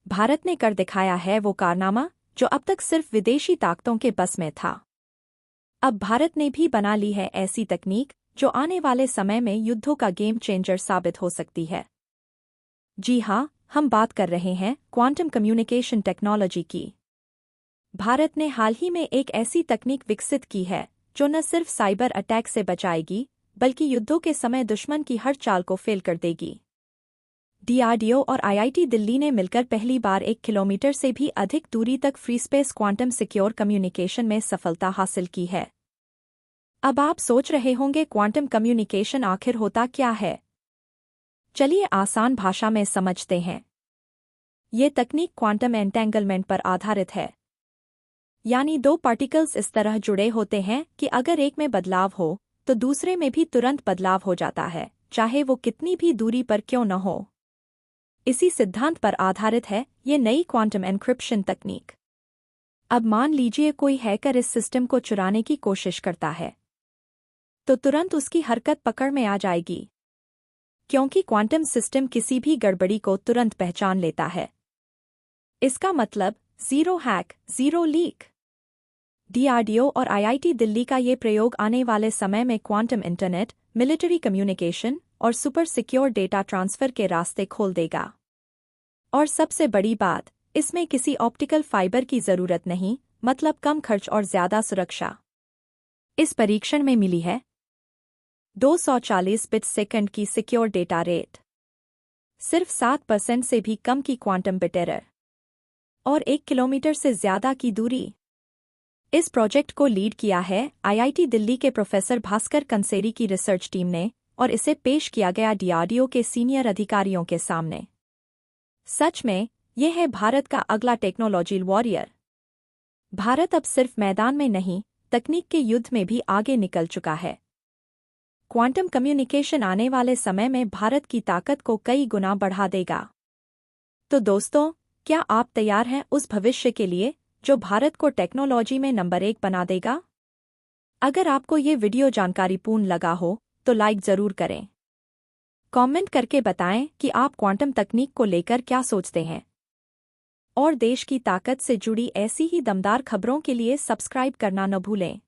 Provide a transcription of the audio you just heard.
भारत ने कर दिखाया है वो कारनामा जो अब तक सिर्फ विदेशी ताकतों के बस में था। अब भारत ने भी बना ली है ऐसी तकनीक जो आने वाले समय में युद्धों का गेम चेंजर साबित हो सकती है। जी हाँ, हम बात कर रहे हैं क्वांटम कम्युनिकेशन टेक्नोलॉजी की। भारत ने हाल ही में एक ऐसी तकनीक विकसित की है जो न सिर्फ साइबर अटैक से बचाएगी बल्कि युद्धों के समय दुश्मन की हर चाल को फेल कर देगी। डीआरडीओ और आईआईटी दिल्ली ने मिलकर पहली बार 1 किलोमीटर से भी अधिक दूरी तक free space quantum secure communication में सफलता हासिल की है। अब आप सोच रहे होंगे क्वांटम कम्युनिकेशन आखिर होता क्या है? चलिए आसान भाषा में समझते हैं। ये तकनीक क्वांटम एंटेंगलमेंट पर आधारित है, यानी दो पार्टिकल्स इस तरह जुड़े होते हैं कि अगर एक में बदलाव हो तो दूसरे में भी तुरंत बदलाव हो जाता है, चाहे वो कितनी भी दूरी पर क्यों न हो। इसी सिद्धांत पर आधारित है ये नई क्वांटम एन्क्रिप्शन तकनीक। अब मान लीजिए कोई हैकर इस सिस्टम को चुराने की कोशिश करता है, तो तुरंत उसकी हरकत पकड़ में आ जाएगी, क्योंकि क्वांटम सिस्टम किसी भी गड़बड़ी को तुरंत पहचान लेता है। इसका मतलब zero hack, zero leak. DRDO और आईआईटी दिल्ली का ये प्रयोग आने वाले समय में क्वांटम इंटरनेट, मिलिट्री कम्युनिकेशन और सुपर सिक्योर डेटा ट्रांसफर के रास्ते खोल देगा। और सबसे बड़ी बात, इसमें किसी ऑप्टिकल फाइबर की जरूरत नहीं, मतलब कम खर्च और ज्यादा सुरक्षा। इस परीक्षण में मिली है 240 बिट सेकंड की सिक्योर डेटा रेट, सिर्फ 7% से भी कम की क्वांटम बिट एरर और 1 किलोमीटर से ज्यादा की दूरी। इस प्रोजेक्ट को लीड किया है आईआईटी दिल्ली के प्रोफेसर भास्कर कंसेरी की रिसर्च टीम ने और इसे पेश किया गया डीआरडीओ के सीनियर अधिकारियों के सामने। सच में, यह है भारत का अगला टेक्नोलॉजी वॉरियर। भारत अब सिर्फ मैदान में नहीं, तकनीक के युद्ध में भी आगे निकल चुका है। क्वांटम कम्युनिकेशन आने वाले समय में भारत की ताकत को कई गुना बढ़ा देगा। तो दोस्तों, क्या आप तैयार हैं उस भविष्य के लिए जो भारत को टेक्नोलॉजी में नंबर 1 बना देगा? अगर आपको ये वीडियो जानकारीपूर्ण लगा हो तो लाइक जरूर करें। कमेंट करके बताएं कि आप क्वांटम तकनीक को लेकर क्या सोचते हैं। और देश की ताकत से जुड़ी ऐसी ही दमदार खबरों के लिए सब्सक्राइब करना न भूलें।